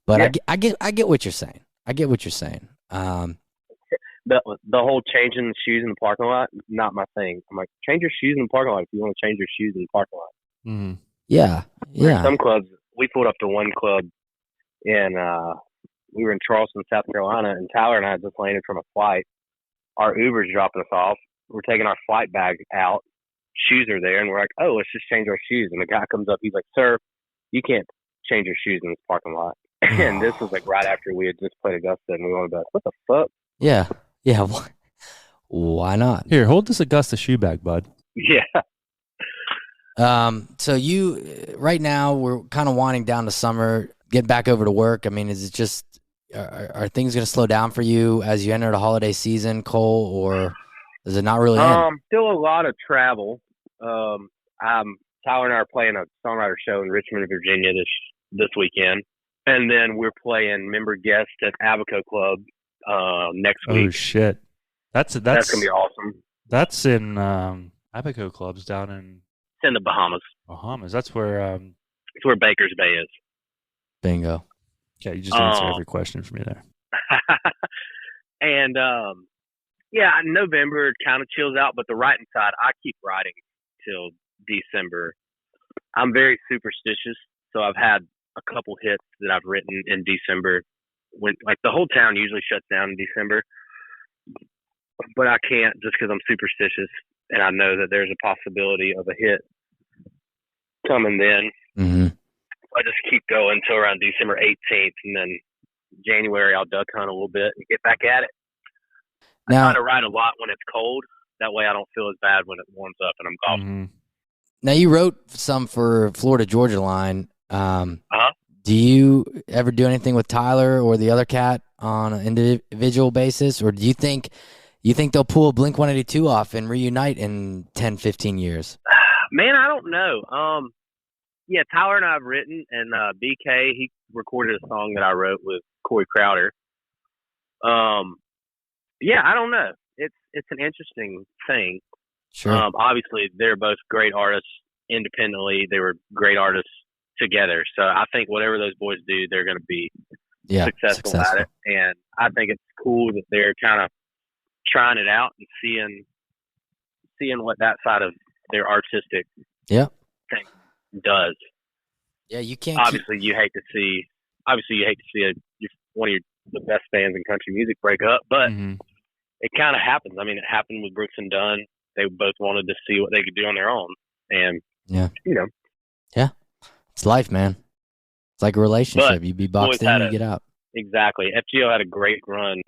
But yeah. I get what you're saying. I get what you're saying. The whole changing the shoes in the parking lot, not my thing. I'm like, change your shoes in the parking lot if you want to change your shoes in the parking lot. Mm-hmm. Yeah. Some clubs, we pulled up to one club and we were in Charleston, South Carolina, and Tyler and I had just landed from a flight. Our Uber's dropping us off. We're taking our flight bag out. Shoes are there, and we're like, oh, let's just change our shoes. And the guy comes up, he's like, sir, you can't change your shoes in this parking lot. And this was like right after we had just played Augusta, and we wanted to be like, what the fuck? Yeah. Why not? Here, hold this Augusta shoe bag, bud. Yeah. So you right now we're kind of winding down to summer, getting back over to work. I mean, is it just are things going to slow down for you as you enter the holiday season, Cole, or does it not really end? Still a lot of travel. Tyler and I are playing a songwriter show in Richmond, Virginia this weekend, and then we're playing member guest at Abaco Club next week. Oh shit, that's gonna be awesome. That's in Abaco Club's down in. It's in the Bahamas. Bahamas. That's where. It's where Baker's Bay is. Bingo. Okay, you just answered every question for me there. And November kind of chills out, but the writing side, I keep writing till December. I'm very superstitious, so I've had a couple hits that I've written in December. When like the whole town usually shuts down in December, but I can't just because I'm superstitious, and I know that there's a possibility of a hit coming then. Mm-hmm. I just keep going until around December 18th, and then January I'll duck hunt a little bit and get back at it. Now, I try to write a lot when it's cold. That way I don't feel as bad when it warms up and I'm golfing. Mm-hmm. Now you wrote some for Florida Georgia Line. Do you ever do anything with Tyler or the other cat on an individual basis, or do you think they'll pull Blink-182 off and reunite in 10, 15 years? Man, I don't know. Yeah, Tyler and I have written, and BK, he recorded a song that I wrote with Corey Crowder. Yeah, I don't know. It's an interesting thing. Sure. Obviously, they're both great artists independently. They were great artists together. So I think whatever those boys do, they're going to be successful at it. And I think it's cool that they're kind of trying it out and seeing seeing what that side of their artistic Yeah. thing does. Yeah, you can't. Obviously, you hate to see one of the best bands in country music break up, but it kind of happens. I mean, it happened with Brooks and Dunn. They both wanted to see what they could do on their own, and yeah, yeah, it's life, man. It's like a relationship. But you be boxed in, you get out. Exactly. FGO had a great run.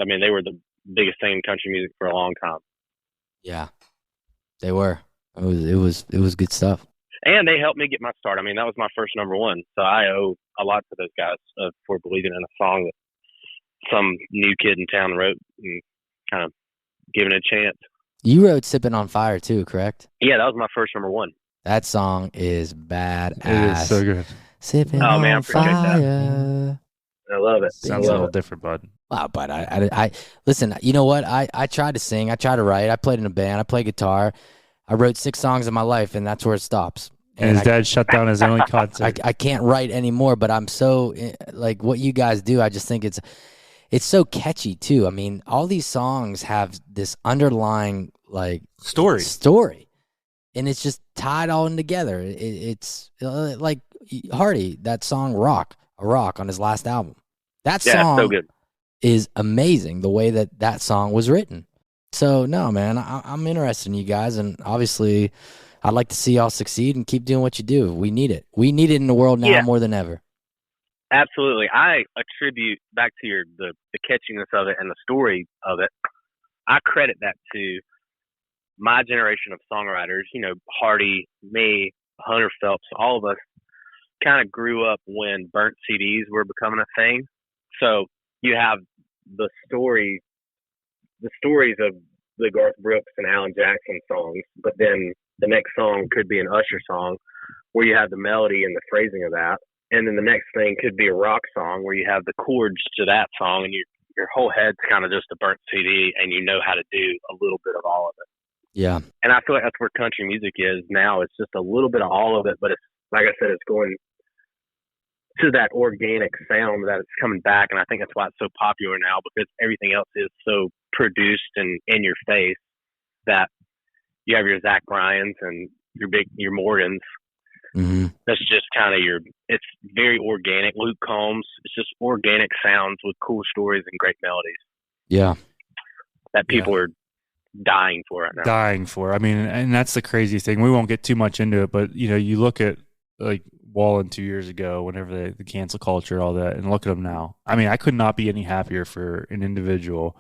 I mean, they were the biggest thing in country music for a long time. Yeah, they were. It was good stuff. And they helped me get my start. I mean, that was my first number one, so I owe a lot to those guys for believing in a song that some new kid in town wrote and kind of giving it a chance. You wrote "Sippin' on Fire" too, correct? Yeah, that was my first number one. That song is badass. It is so good. Sippin' on fire. I love it. Sounds a little different, bud. Wow, but I listen. You know what? I tried to sing. I tried to write. I played in a band. I played guitar. I wrote 6 songs in my life, and that's where it stops. And his dad shut down his only concert. I can't write anymore, but I'm so like what you guys do. I just think it's so catchy too. I mean, all these songs have this underlying like story, and it's just tied all in together. It's like Hardy, that song "Rock," a rock on his last album. That song so good. Is amazing. The way that song was written. So no, man, I'm interested in you guys, and obviously, I'd like to see y'all succeed and keep doing what you do. We need it. We need it in the world now more than ever. Absolutely. I attribute back to the catchiness of it and the story of it. I credit that to my generation of songwriters. You know, Hardy, me, Hunter Phelps, all of us kind of grew up when burnt CDs were becoming a thing. So you have the stories of the Garth Brooks and Alan Jackson songs, but then the next song could be an Usher song where you have the melody and the phrasing of that. And then the next thing could be a rock song where you have the chords to that song, and your whole head's kind of just a burnt CD, and you know how to do a little bit of all of it. Yeah. And I feel like that's where country music is now. It's just a little bit of all of it, but it's, like I said, it's going to that organic sound that it's coming back. And I think that's why it's so popular now, because everything else is so produced and in your face that you have your Zach Bryans and your Morgans. Mm-hmm. That's just kind of it's very organic. Luke Combs, it's just organic sounds with cool stories and great melodies. Yeah. That people are dying for right now. Dying for. I mean, and that's the crazy thing. We won't get too much into it, but, you know, you look at like Wallen 2 years ago, whenever the cancel culture, all that, and look at them now. I mean, I could not be any happier for an individual.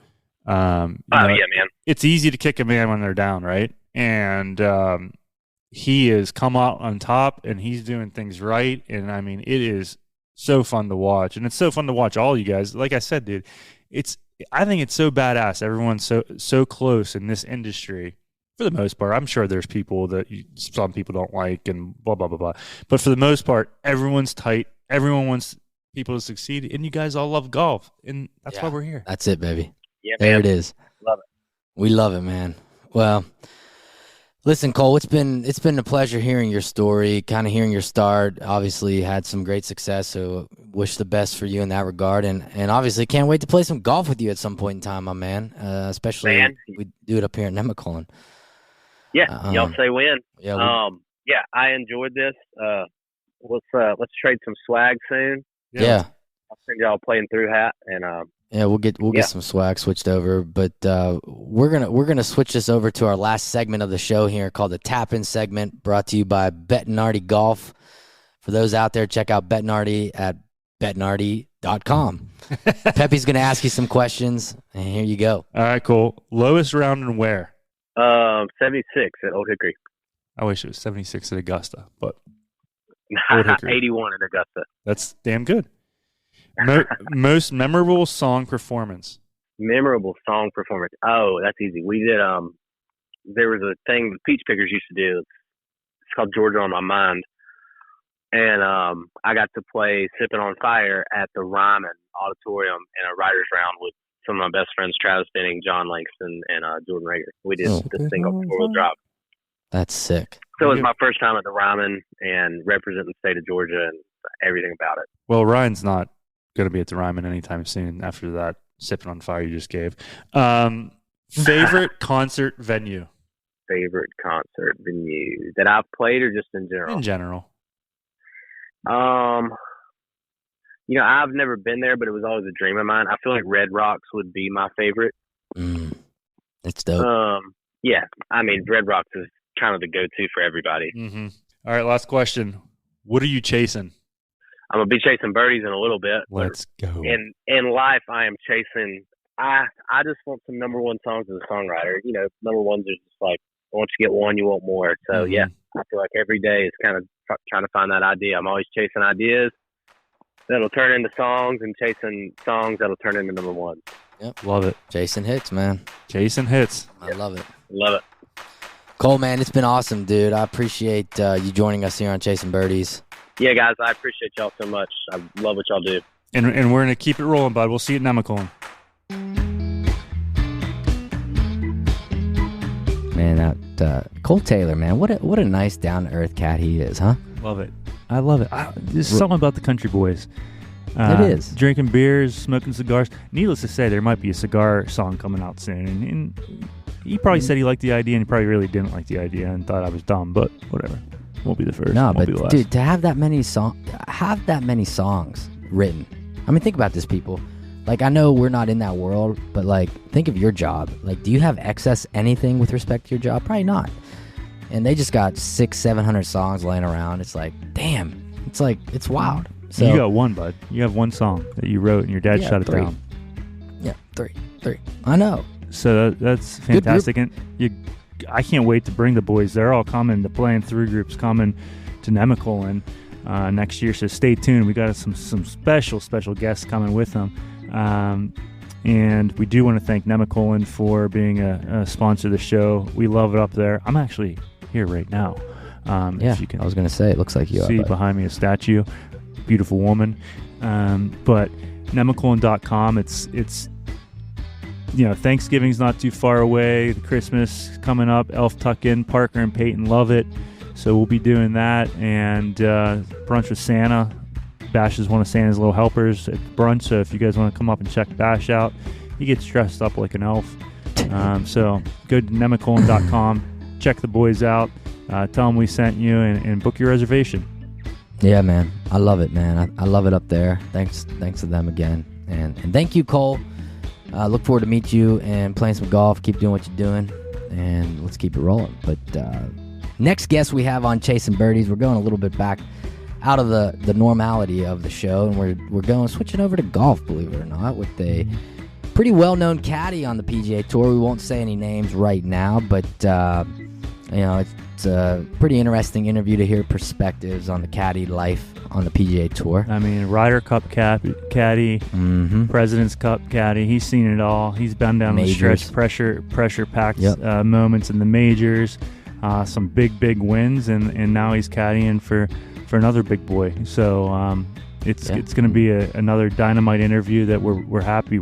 Yeah, man. It's easy to kick a man when they're down, right? And he has come out on top, and he's doing things right. And I mean, it is so fun to watch, and it's so fun to watch all you guys. Like I said, dude, I think it's so badass. Everyone's so close in this industry. For the most part, I'm sure there's people that some people don't like and blah, blah, blah, blah. But for the most part, everyone's tight. Everyone wants people to succeed. And you guys all love golf. And that's why we're here. That's it, baby. Yeah, there man. it is. Love it. We love it, man. Well, listen, Cole, it's been a pleasure hearing your story, kind of hearing your start. Obviously, you had some great success, so wish the best for you in that regard. And obviously, can't wait to play some golf with you at some point in time, my man. Especially we do it up here in Nemacolin. Yeah, y'all say when. Yeah, I enjoyed this. Let's trade some swag soon. Yeah. I'll send y'all a playing through hat, and we'll get some swag switched over. But we're gonna switch this over to our last segment of the show here, called the Tap In segment, brought to you by Bettinardi Golf. For those out there, check out Bettinardi at bettinardi.com. Pepe's gonna ask you some questions, and here you go. All right, cool. Lowest round and where? 76 at Old Hickory. I wish it was 76 at Augusta, but 81 at Augusta. That's damn good. Most memorable song performance. Memorable song performance. Oh, that's easy. We did. There was a thing the Peach Pickers used to do. It's called Georgia on My Mind, and I got to play "Sippin' on Fire" at the Ryman Auditorium in a writers' round with some of my best friends, Travis Benning, John Langston, and Jordan Rager. We did this thing called Four-Wheel Drive. That's sick. So it was my first time at the Ryman and representing the state of Georgia and everything about it. Well, Ryan's not going to be at the Ryman anytime soon after that Sippin' on Fire you just gave. Favorite concert venue? favorite concert venue that I've played, or just in general? In general. I've never been there, but it was always a dream of mine. I feel like Red Rocks would be my favorite. It's dope. Yeah, I mean, Red Rocks is kind of the go-to for everybody. Mm-hmm. All right, last question. What are you chasing? I'm gonna be chasing birdies in a little bit. Let's go. In life, I am chasing. I just want some number one songs as a songwriter. Number ones are just like, once you get one, you want more. So yeah, I feel like every day is kind of trying to find that idea. I'm always chasing ideas that'll turn into songs, and chasing songs that'll turn into number one. Yep, love it. Chasing hits, man. Chasing hits. I love it. Love it. Cole, man, it's been awesome, dude. I appreciate you joining us here on Chasing Birdies. Yeah, guys, I appreciate y'all so much. I love what y'all do. And we're going to keep it rolling, bud. We'll see you at Nemacolin. Man, that Cole Taylor, man, what a nice down-to-earth cat he is, huh? Love it. I love it. There's something about the country boys. It is. Drinking beers, smoking cigars. Needless to say, there might be a cigar song coming out soon. And he probably said he liked the idea, and he probably really didn't like the idea and thought I was dumb, but whatever. Won't be the first. No, won't but be the last. dude, to have that many songs written. I mean, think about this, people. Like, I know we're not in that world, but like, think of your job. Like, do you have excess anything with respect to your job? Probably not. And they just got 600-700 songs laying around. It's like, damn. It's like, it's wild. So you got one, bud. You have one song that you wrote, and your dad shut it down. Yeah, three. I know. So that's fantastic, and I can't wait to bring the boys. They're all coming to play in through groups, coming to Nemacolin next year. So stay tuned. We got some special guests coming with them, and we do want to thank Nemacolin for being a sponsor of the show. We love it up there. I'm actually here right now. If you can, I was going to say, it looks like you see are, behind me a statue, beautiful woman. But Nemacolin.com. It's Thanksgiving's not too far away. The Christmas coming up. Elf Tuck In. Parker and Peyton love it. So we'll be doing that. And brunch with Santa. Bash is one of Santa's little helpers at brunch. So if you guys want to come up and check Bash out, he gets dressed up like an elf. So go to Nemacolin.com. Check the boys out. Tell them we sent you and book your reservation. Yeah, man. I love it, man. I love it up there. Thanks to them again. And thank you, Cole. Look forward to meet you and playing some golf. Keep doing what you're doing, and let's keep it rolling. But next guest we have on Chasing Birdies, we're going a little bit back out of the normality of the show, and we're switching over to golf, believe it or not, with a pretty well-known caddy on the PGA Tour. We won't say any names right now, but it's a pretty interesting interview to hear perspectives on the caddy life on the PGA Tour. I mean, Ryder Cup caddy, President's Cup caddy. He's seen it all. He's been down Majors. the stretch, pressure-packed moments in the majors, some big wins, and now he's caddying for another big boy. So it's going to be another dynamite interview that we're happy.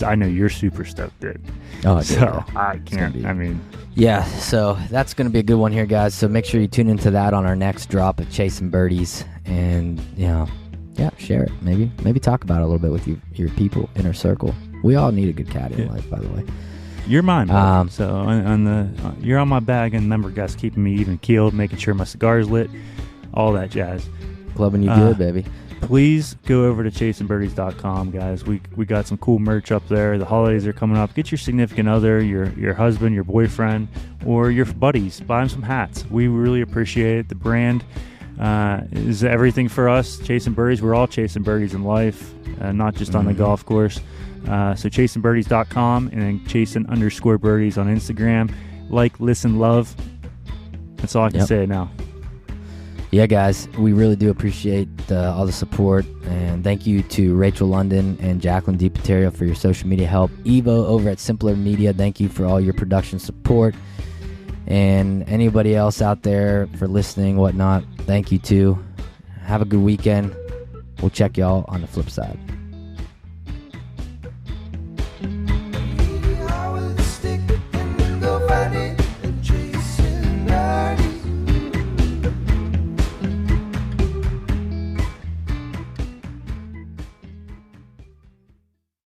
I know you're super stoked at. Oh, so yeah. I can't. I mean. Yeah, so that's going to be a good one here, guys. So make sure you tune into that on our next drop of Chasing Birdies. And, share it. Maybe talk about it a little bit with your people, inner circle. We all need a good caddy in life, by the way. You're mine, so you're on my bag, and member guys keeping me even keeled, making sure my cigar's lit, all that jazz. Clubbing you good, baby. Please go over to chasingbirdies.com, guys. We got some cool merch up there. The holidays are coming up. Get your significant other, your husband, your boyfriend, or your buddies. Buy them some hats. We really appreciate it. The brand is everything for us. Chasing Birdies. We're all chasing birdies in life, not just on the golf course. So chasingbirdies.com and then chasing_birdies on Instagram. Like, listen, love. That's all I can say now. Yeah, guys, we really do appreciate all the support, and thank you to Rachel London and Jacqueline DiPaterio for your social media help. Evo over at Simpler Media, thank you for all your production support, and anybody else out there for listening, whatnot, thank you too. Have a good weekend. We'll check y'all on the flip side.